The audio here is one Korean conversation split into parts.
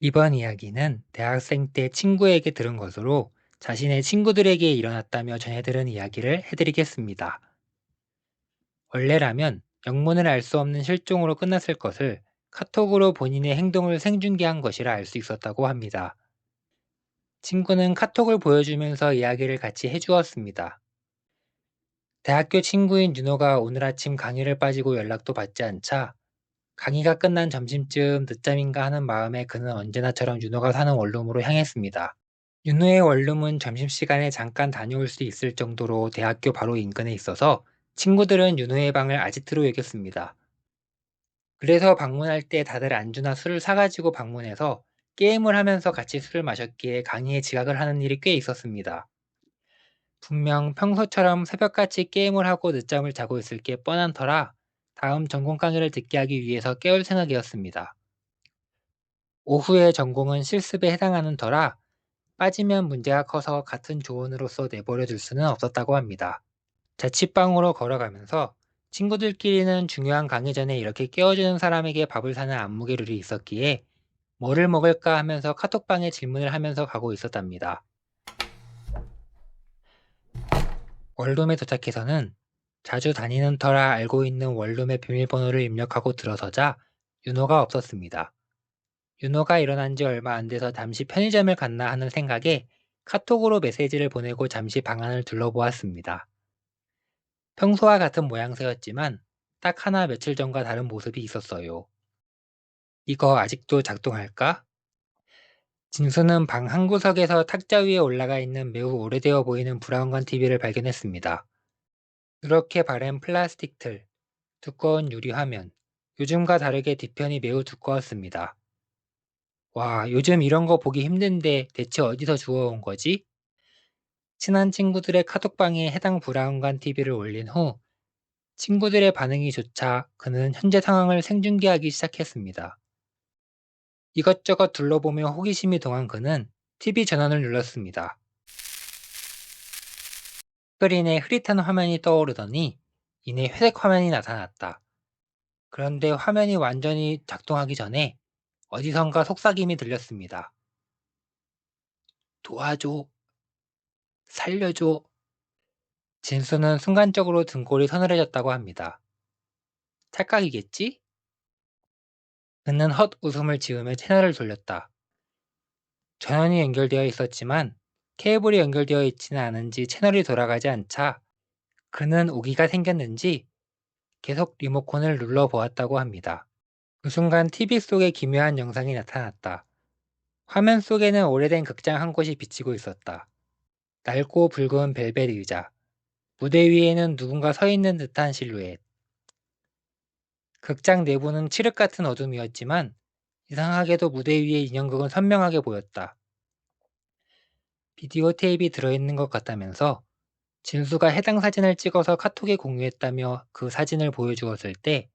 이번 이야기는 대학생 때 친구에게 들은 것으로 자신의 친구들에게 일어났다며 전해들은 이야기를 해드리겠습니다. 원래라면 영문을 알 수 없는 실종으로 끝났을 것을 카톡으로 본인의 행동을 생중계한 것이라 알 수 있었다고 합니다. 친구는 카톡을 보여주면서 이야기를 같이 해주었습니다. 대학교 친구인 윤호가 오늘 아침 강의를 빠지고 연락도 받지 않자 강의가 끝난 점심쯤 늦잠인가 하는 마음에 그는 언제나처럼 윤호가 사는 원룸으로 향했습니다. 윤호의 원룸은 점심시간에 잠깐 다녀올 수 있을 정도로 대학교 바로 인근에 있어서 친구들은 윤호의 방을 아지트로 여겼습니다. 그래서 방문할 때 다들 안주나 술을 사가지고 방문해서 게임을 하면서 같이 술을 마셨기에 강의에 지각을 하는 일이 꽤 있었습니다. 분명 평소처럼 새벽같이 게임을 하고 늦잠을 자고 있을 게 뻔한 터라 다음 전공 강의를 듣게 하기 위해서 깨울 생각이었습니다. 오후에 전공은 실습에 해당하는 터라 빠지면 문제가 커서 같은 조언으로서 내버려 둘 수는 없었다고 합니다. 자취방으로 걸어가면서 친구들끼리는 중요한 강의 전에 이렇게 깨워주는 사람에게 밥을 사는 안목의 룰이 있었기에 뭐를 먹을까 하면서 카톡방에 질문을 하면서 가고 있었답니다. 원룸에 도착해서는 자주 다니는 터라 알고 있는 원룸의 비밀번호를 입력하고 들어서자 윤호가 없었습니다. 윤호가 일어난 지 얼마 안 돼서 잠시 편의점을 갔나 하는 생각에 카톡으로 메시지를 보내고 잠시 방 안을 둘러보았습니다. 평소와 같은 모양새였지만 딱 하나 며칠 전과 다른 모습이 있었어요. 이거 아직도 작동할까? 진수는 방 한구석에서 탁자 위에 올라가 있는 매우 오래되어 보이는 브라운관 TV를 발견했습니다. 그렇게 바랜 플라스틱 틀, 두꺼운 유리 화면, 요즘과 다르게 뒤편이 매우 두꺼웠습니다. 와, 요즘 이런 거 보기 힘든데 대체 어디서 주워온 거지? 친한 친구들의 카톡방에 해당 브라운관 TV를 올린 후 친구들의 반응이 좋자 그는 현재 상황을 생중계하기 시작했습니다. 이것저것 둘러보며 호기심이 동한 그는 TV 전원을 눌렀습니다. 스크린에 흐릿한 화면이 떠오르더니 이내 회색 화면이 나타났다. 그런데 화면이 완전히 작동하기 전에 어디선가 속삭임이 들렸습니다. 도와줘, 살려줘. 진수는 순간적으로 등골이 서늘해졌다고 합니다. 착각이겠지? 그는 헛 웃음을 지으며 채널을 돌렸다. 전원이 연결되어 있었지만 케이블이 연결되어 있지는 않은지 채널이 돌아가지 않자 그는 오기가 생겼는지 계속 리모컨을 눌러보았다고 합니다. 그 순간 TV 속에 기묘한 영상이 나타났다. 화면 속에는 오래된 극장 한 곳이 비치고 있었다. 낡고 붉은 벨벳 의자, 무대 위에는 누군가 서 있는 듯한 실루엣. 극장 내부는 칠흑 같은 어둠이었지만 이상하게도 무대 위의 인형극은 선명하게 보였다. 비디오 테이프가 들어있는 것 같다면서 진수가 해당 사진을 찍어서 카톡에 공유했다며 그 사진을 보여주었을 때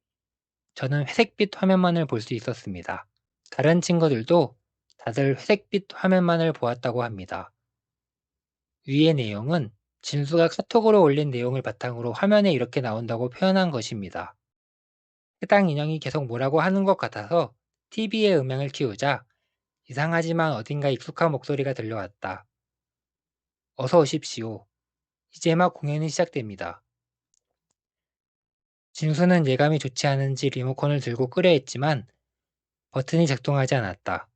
저는 회색빛 화면만을 볼 수 있었습니다. 다른 친구들도 다들 회색빛 화면만을 보았다고 합니다. 위의 내용은 진수가 카톡으로 올린 내용을 바탕으로 화면에 이렇게 나온다고 표현한 것입니다. 해당 인형이 계속 뭐라고 하는 것 같아서 TV의 음향을 키우자 이상하지만 어딘가 익숙한 목소리가 들려왔다. 어서 오십시오. 이제 막 공연이 시작됩니다. 진수는 예감이 좋지 않은지 리모컨을 들고 끄려 했지만 버튼이 작동하지 않았다.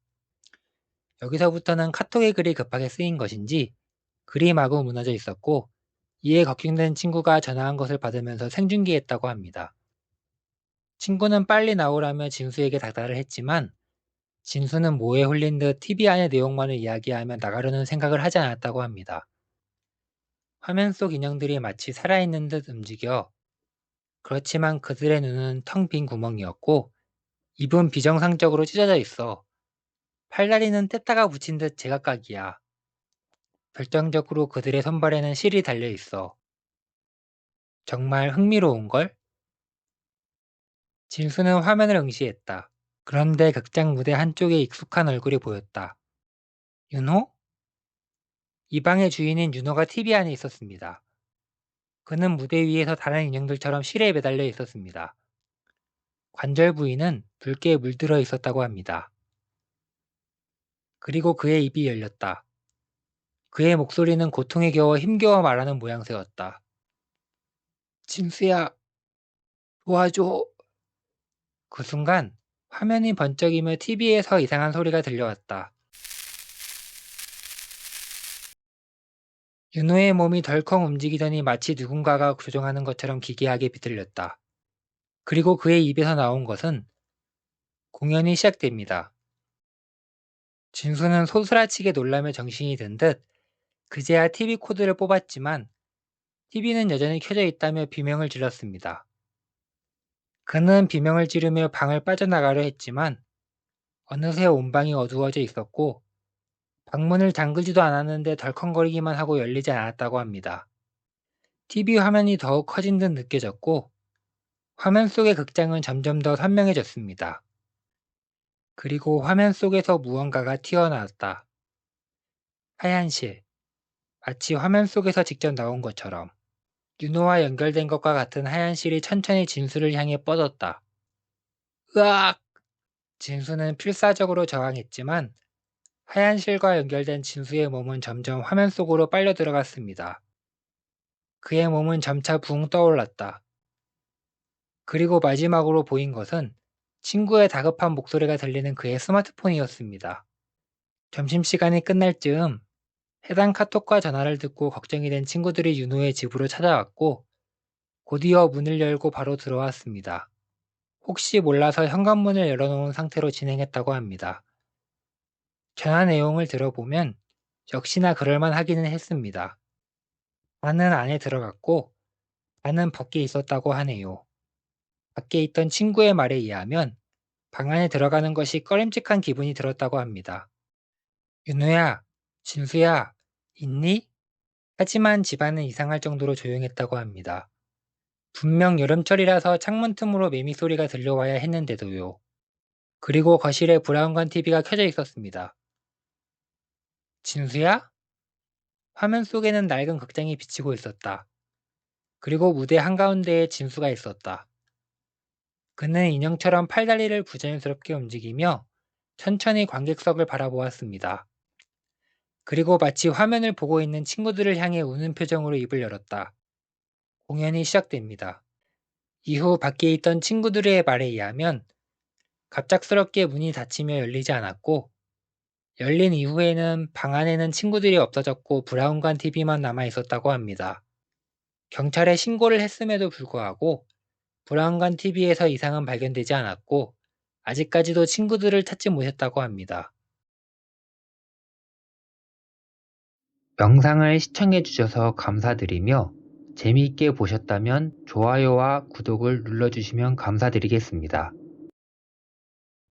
여기서부터는 카톡의 글이 급하게 쓰인 것인지 글이 마구 무너져 있었고 이에 걱정된 친구가 전화한 것을 받으면서 생중계했다고 합니다. 친구는 빨리 나오라며 진수에게 닥달을 했지만 진수는 모에 홀린 듯 TV 안의 내용만을 이야기하며 나가려는 생각을 하지 않았다고 합니다. 화면 속 인형들이 마치 살아있는 듯 움직여 그렇지만 그들의 눈은 텅 빈 구멍이었고 입은 비정상적으로 찢어져 있어. 팔다리는 뗐다가 붙인 듯 제각각이야. 결정적으로 그들의 손발에는 실이 달려 있어. 정말 흥미로운걸? 진수는 화면을 응시했다. 그런데 극장 무대 한쪽에 익숙한 얼굴이 보였다. 윤호? 이 방의 주인인 윤호가 TV 안에 있었습니다. 그는 무대 위에서 다른 인형들처럼 실에 매달려 있었습니다. 관절 부위는 붉게 물들어 있었다고 합니다. 그리고 그의 입이 열렸다. 그의 목소리는 고통에 겨워 힘겨워 말하는 모양새였다. 진수야, 도와줘. 그 순간 화면이 번쩍이며 TV에서 이상한 소리가 들려왔다. 윤호의 몸이 덜컹 움직이더니 마치 누군가가 조종하는 것처럼 기괴하게 비틀렸다. 그리고 그의 입에서 나온 것은 공연이 시작됩니다. 진수는 소스라치게 놀라며 정신이 든 듯 그제야 TV 코드를 뽑았지만 TV는 여전히 켜져 있다며 비명을 질렀습니다. 그는 비명을 지르며 방을 빠져나가려 했지만 어느새 온 방이 어두워져 있었고 방문을 잠그지도 않았는데 덜컹거리기만 하고 열리지 않았다고 합니다. TV 화면이 더욱 커진 듯 느껴졌고 화면 속의 극장은 점점 더 선명해졌습니다. 그리고 화면 속에서 무언가가 튀어나왔다. 하얀 실, 마치 화면 속에서 직접 나온 것처럼. 윤호와 연결된 것과 같은 하얀 실이 천천히 진수를 향해 뻗었다. 으악! 진수는 필사적으로 저항했지만 하얀 실과 연결된 진수의 몸은 점점 화면 속으로 빨려 들어갔습니다. 그의 몸은 점차 붕 떠올랐다. 그리고 마지막으로 보인 것은 친구의 다급한 목소리가 들리는 그의 스마트폰이었습니다. 점심시간이 끝날 즈음 해당 카톡과 전화를 듣고 걱정이 된 친구들이 윤호의 집으로 찾아왔고 곧이어 문을 열고 바로 들어왔습니다. 혹시 몰라서 현관문을 열어놓은 상태로 진행했다고 합니다. 전화 내용을 들어보면 역시나 그럴만하기는 했습니다. 반은 안에 들어갔고 반은 밖에 있었다고 하네요. 밖에 있던 친구의 말에 의하면 방 안에 들어가는 것이 꺼림칙한 기분이 들었다고 합니다. 윤호야, 진수야, 있니? 하지만 집안은 이상할 정도로 조용했다고 합니다. 분명 여름철이라서 창문 틈으로 매미 소리가 들려와야 했는데도요. 그리고 거실에 브라운관 TV가 켜져 있었습니다. 진수야? 화면 속에는 낡은 극장이 비치고 있었다. 그리고 무대 한가운데에 진수가 있었다. 그는 인형처럼 팔다리를 부자연스럽게 움직이며 천천히 관객석을 바라보았습니다. 그리고 마치 화면을 보고 있는 친구들을 향해 우는 표정으로 입을 열었다. 공연이 시작됩니다. 이후 밖에 있던 친구들의 말에 의하면 갑작스럽게 문이 닫히며 열리지 않았고 열린 이후에는 방 안에는 친구들이 없어졌고 브라운관 TV만 남아 있었다고 합니다. 경찰에 신고를 했음에도 불구하고 브라운관 TV에서 이상은 발견되지 않았고 아직까지도 친구들을 찾지 못했다고 합니다. 영상을 시청해주셔서 감사드리며 재미있게 보셨다면 좋아요와 구독을 눌러주시면 감사드리겠습니다.